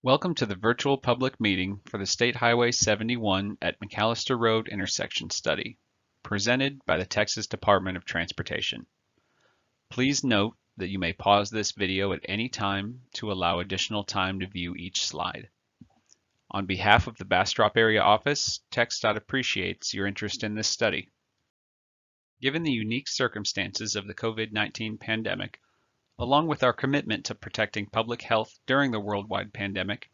Welcome to the virtual public meeting for the State Highway 71 at McAllister Road intersection study, presented by the Texas Department of Transportation. Please note that you may pause this video at any time to allow additional time to view each slide. On behalf of the Bastrop Area Office, TxDOT appreciates your interest in this study. Given the unique circumstances of the COVID-19 pandemic, along with our commitment to protecting public health during the worldwide pandemic,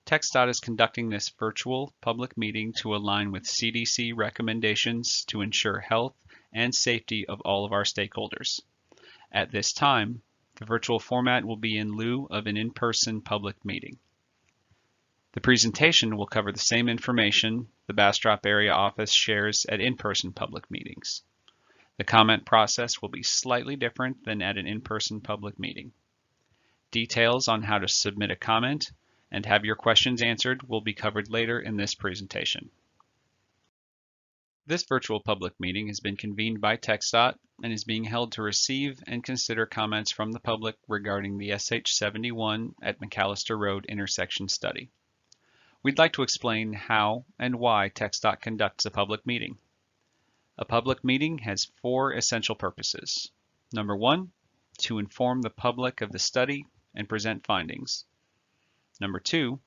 TxDOT is conducting this virtual public meeting to align with CDC recommendations to ensure health and safety of all of our stakeholders. At this time, the virtual format will be in lieu of an in-person public meeting. The presentation will cover the same information the Bastrop Area Office shares at in-person public meetings. The comment process will be slightly different than at an in-person public meeting. Details on how to submit a comment and have your questions answered will be covered later in this presentation. This virtual public meeting has been convened by TxDOT and is being held to receive and consider comments from the public regarding the SH71 at McAllister Road intersection study. We'd like to explain how and why TxDOT conducts a public meeting. A public meeting has four essential purposes. Number one, to inform the public of the study and present findings. Number two,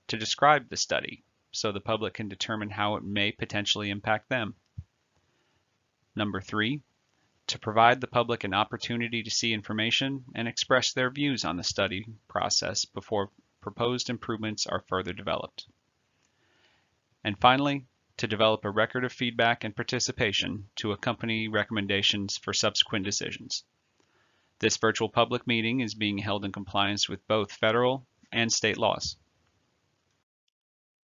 to describe the study so the public can determine how it may potentially impact them. Number three, to provide the public an opportunity to see information and express their views on the study process before proposed improvements are further developed. And finally, to develop a record of feedback and participation to accompany recommendations for subsequent decisions. This virtual public meeting is being held in compliance with both federal and state laws.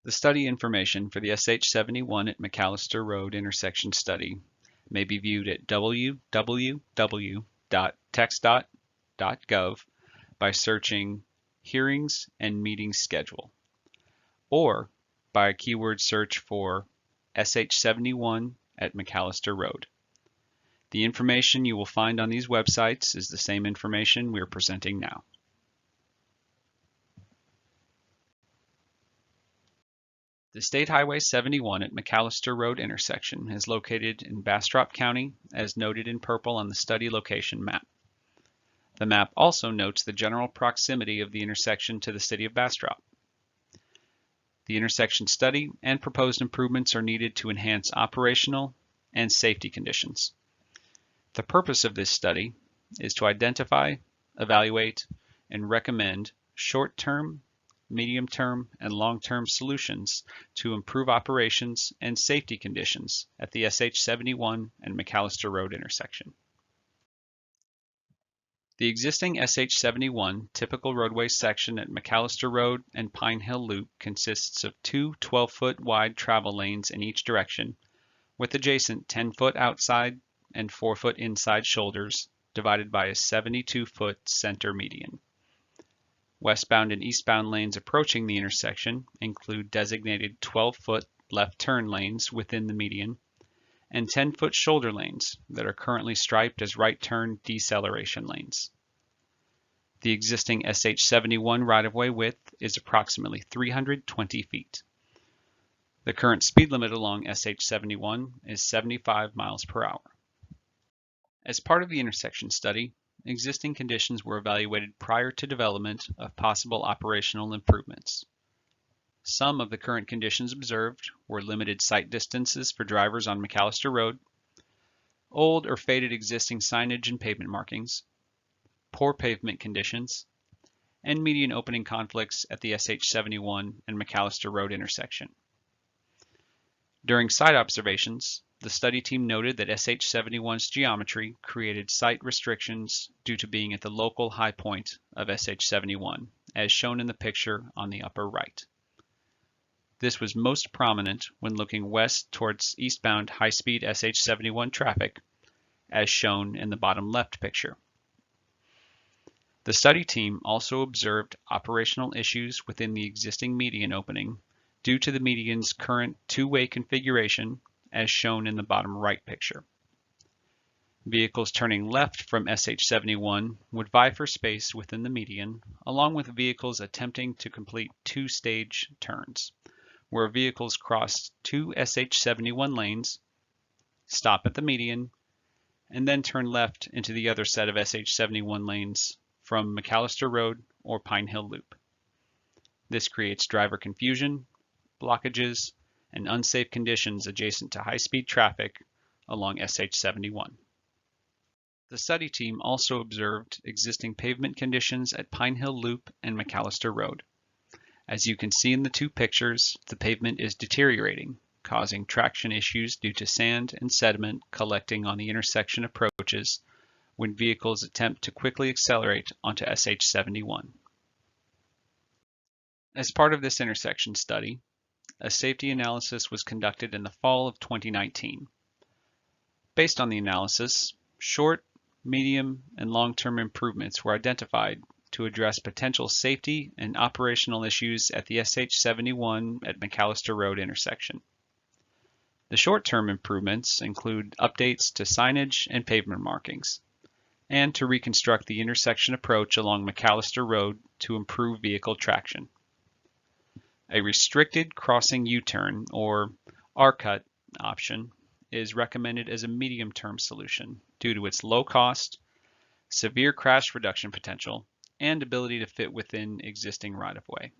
The study information for the SH71 at McAllister Road intersection study may be viewed at www.txdot.gov by searching Hearings and Meeting Schedule, or by a keyword search for SH71 at McAllister Road. The information you will find on these websites is the same information we are presenting now. The State Highway 71 at McAllister Road intersection is located in Bastrop County, as noted in purple on the study location map. The map also notes the general proximity of the intersection to the city of Bastrop. The intersection study and proposed improvements are needed to enhance operational and safety conditions. The purpose of this study is to identify, evaluate, and recommend short-term, medium-term, and long-term solutions to improve operations and safety conditions at the SH71 and McAllister Road intersection. The existing SH71 typical roadway section at McAllister Road and Pine Hill Loop consists of two 12-foot wide travel lanes in each direction, with adjacent 10-foot outside and 4-foot inside shoulders divided by a 72-foot center median. Westbound and eastbound lanes approaching the intersection include designated 12-foot left turn lanes within the median and 10-foot shoulder lanes that are currently striped as right turn deceleration lanes. The existing SH71 right-of-way width is approximately 320 feet. The current speed limit along SH71 is 75 miles per hour. As part of the intersection study, existing conditions were evaluated prior to development of possible operational improvements. Some of the current conditions observed were limited sight distances for drivers on McAllister Road, old or faded existing signage and pavement markings, poor pavement conditions, and median opening conflicts at the SH71 and McAllister Road intersection. During site observations, the study team noted that SH71's geometry created site restrictions due to being at the local high point of SH71, as shown in the picture on the upper right. This was most prominent when looking west towards eastbound high-speed SH71 traffic, as shown in the bottom left picture. The study team also observed operational issues within the existing median opening due to the median's current two-way configuration, as shown in the bottom right picture. Vehicles turning left from SH71 would vie for space within the median, along with vehicles attempting to complete two-stage turns, where vehicles cross two SH71 lanes, stop at the median, and then turn left into the other set of SH71 lanes from McAllister Road or Pine Hill Loop. This creates driver confusion, blockages, and unsafe conditions adjacent to high-speed traffic along SH71. The study team also observed existing pavement conditions at Pine Hill Loop and McAllister Road. As you can see in the two pictures, the pavement is deteriorating, causing traction issues due to sand and sediment collecting on the intersection approaches when vehicles attempt to quickly accelerate onto SH71. As part of this intersection study, a safety analysis was conducted in the fall of 2019. Based on the analysis, short, medium, and long-term improvements were identified to address potential safety and operational issues at the SH71 at McAllister Road intersection. The short-term improvements include updates to signage and pavement markings, and to reconstruct the intersection approach along McAllister Road to improve vehicle traction. A restricted crossing U-turn, or RCUT option, is recommended as a medium-term solution due to its low cost, severe crash reduction potential, and ability to fit within existing right-of-way.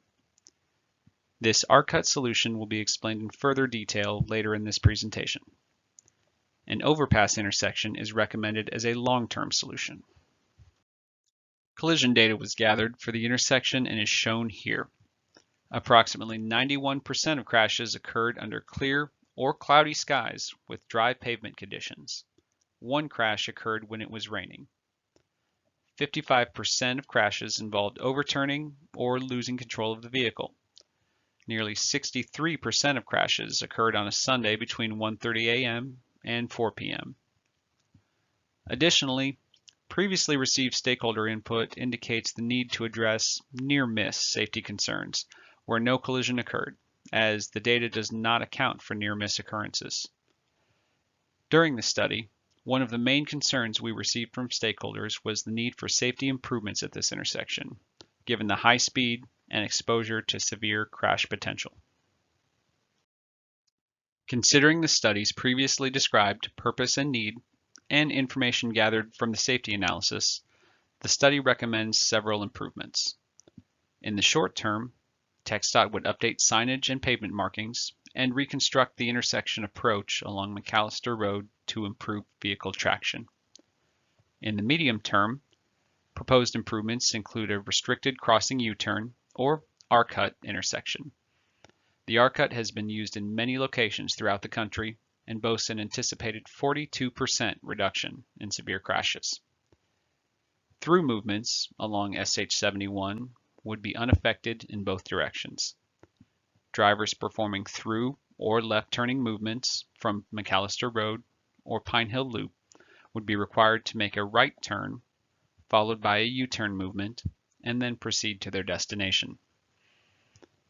This RCUT solution will be explained in further detail later in this presentation. An overpass intersection is recommended as a long-term solution. Collision data was gathered for the intersection and is shown here. Approximately 91% of crashes occurred under clear or cloudy skies with dry pavement conditions. One crash occurred when it was raining. 55% of crashes involved overturning or losing control of the vehicle. Nearly 63% of crashes occurred on a Sunday between 1:30 a.m. and 4 p.m. Additionally, previously received stakeholder input indicates the need to address near-miss safety concerns where no collision occurred, as the data does not account for near-miss occurrences. During the study, one of the main concerns we received from stakeholders was the need for safety improvements at this intersection, given the high speed and exposure to severe crash potential. Considering the study's previously described purpose and need, and information gathered from the safety analysis, the study recommends several improvements. In the short term, TxDOT would update signage and pavement markings and reconstruct the intersection approach along McAllister Road to improve vehicle traction. In the medium term, proposed improvements include a restricted crossing U-turn or RCUT intersection. The RCUT has been used in many locations throughout the country and boasts an anticipated 42% reduction in severe crashes. Through movements along SH71 would be unaffected in both directions. Drivers performing through or left turning movements from McAllister Road or Pine Hill Loop would be required to make a right turn, followed by a U-turn movement, and then proceed to their destination.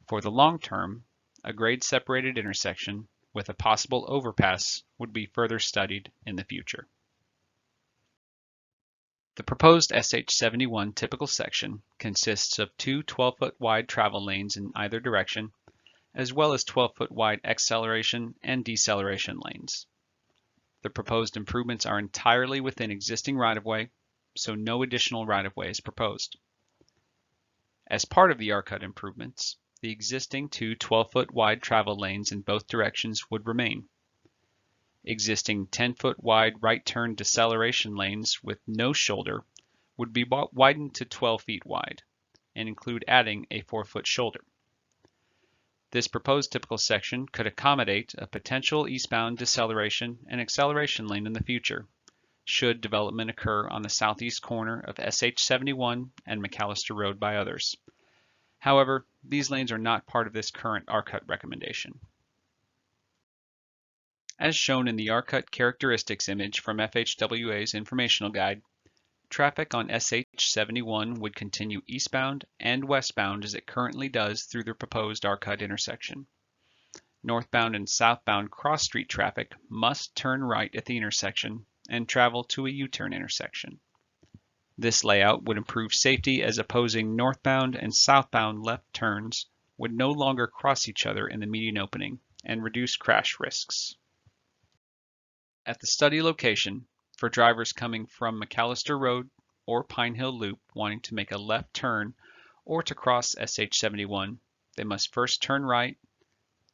For the long term, a grade-separated intersection with a possible overpass would be further studied in the future. The proposed SH71 typical section consists of two 12-foot wide travel lanes in either direction, as well as 12-foot wide acceleration and deceleration lanes. The proposed improvements are entirely within existing right-of-way, so no additional right-of-way is proposed. As part of the RCUT improvements, the existing two 12-foot wide travel lanes in both directions would remain. Existing 10-foot wide right turn deceleration lanes with no shoulder would be widened to 12 feet wide and include adding a 4-foot shoulder. This proposed typical section could accommodate a potential eastbound deceleration and acceleration lane in the future, should development occur on the southeast corner of SH71 and McAllister Road by others. However, these lanes are not part of this current RCUT recommendation. As shown in the RCUT characteristics image from FHWA's informational guide, traffic on SH71 would continue eastbound and westbound as it currently does through the proposed RCUT intersection. Northbound and southbound cross-street traffic must turn right at the intersection and travel to a U-turn intersection. This layout would improve safety as opposing northbound and southbound left turns would no longer cross each other in the median opening and reduce crash risks. At the study location, for drivers coming from McAllister Road or Pine Hill Loop wanting to make a left turn or to cross SH71, they must first turn right,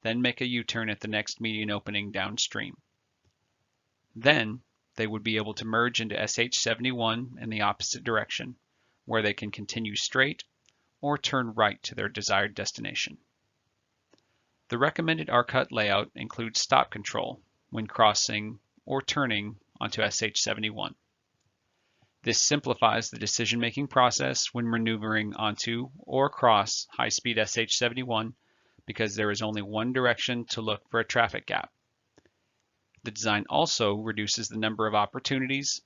then make a U-turn at the next median opening downstream. Then, they would be able to merge into SH71 in the opposite direction, where they can continue straight or turn right to their desired destination. The recommended RCUT layout includes stop control when crossing or turning onto SH71. This simplifies the decision-making process when maneuvering onto or across high-speed SH71 because there is only one direction to look for a traffic gap. The design also reduces the number of opportunities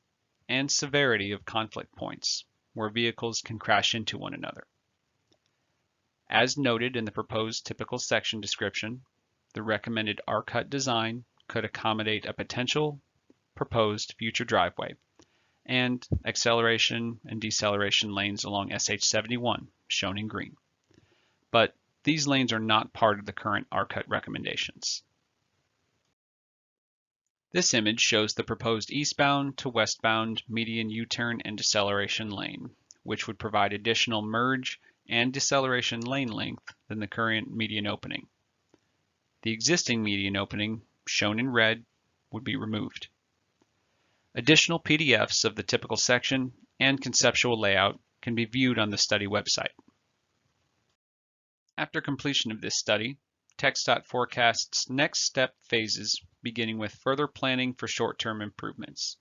and severity of conflict points where vehicles can crash into one another. As noted in the proposed typical section description, the recommended RCUT design could accommodate a potential proposed future driveway and acceleration and deceleration lanes along SH71, shown in green. But these lanes are not part of the current RCUT recommendations. This image shows the proposed eastbound to westbound median U-turn and deceleration lane, which would provide additional merge and deceleration lane length than the current median opening. The existing median opening, shown in red, would be removed. Additional PDFs of the typical section and conceptual layout can be viewed on the study website. After completion of this study, TxDOT forecasts next step phases beginning with further planning for short-term improvements.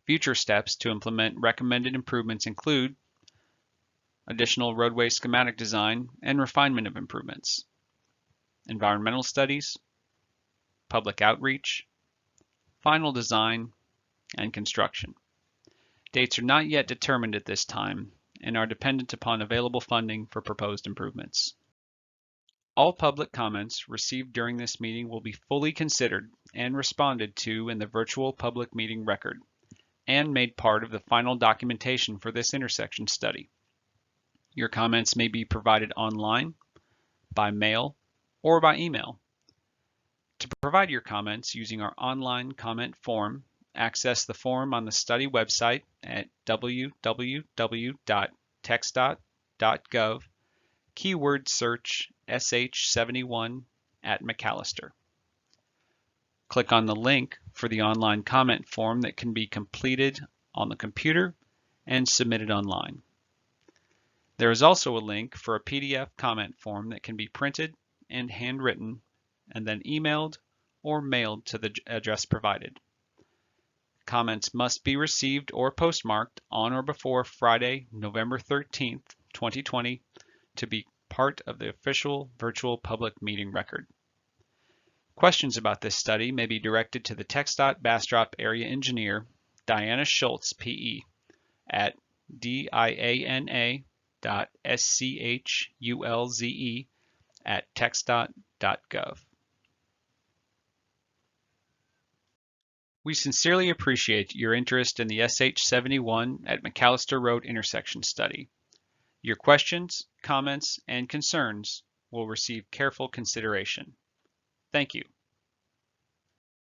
Future steps to implement recommended improvements include additional roadway schematic design and refinement of improvements, environmental studies, public outreach, final design, and construction. Dates are not yet determined at this time and are dependent upon available funding for proposed improvements. All public comments received during this meeting will be fully considered and responded to in the virtual public meeting record and made part of the final documentation for this intersection study. Your comments may be provided online, by mail, or by email. To provide your comments using our online comment form, access the form on the study website at www.txdot.gov, keyword search SH71 at McAllister. Click on the link for the online comment form that can be completed on the computer and submitted online. There is also a link for a PDF comment form that can be printed and handwritten and then emailed or mailed to the address provided. Comments must be received or postmarked on or before Friday, November 13th, 2020 to be part of the official virtual public meeting record. Questions about this study may be directed to the TxDOT Bastrop Area Engineer, Diana Schultz, PE, at diana.schulze@txdot.gov. We sincerely appreciate your interest in the SH71 at McAllister Road intersection study. Your questions, comments, and concerns will receive careful consideration. Thank you.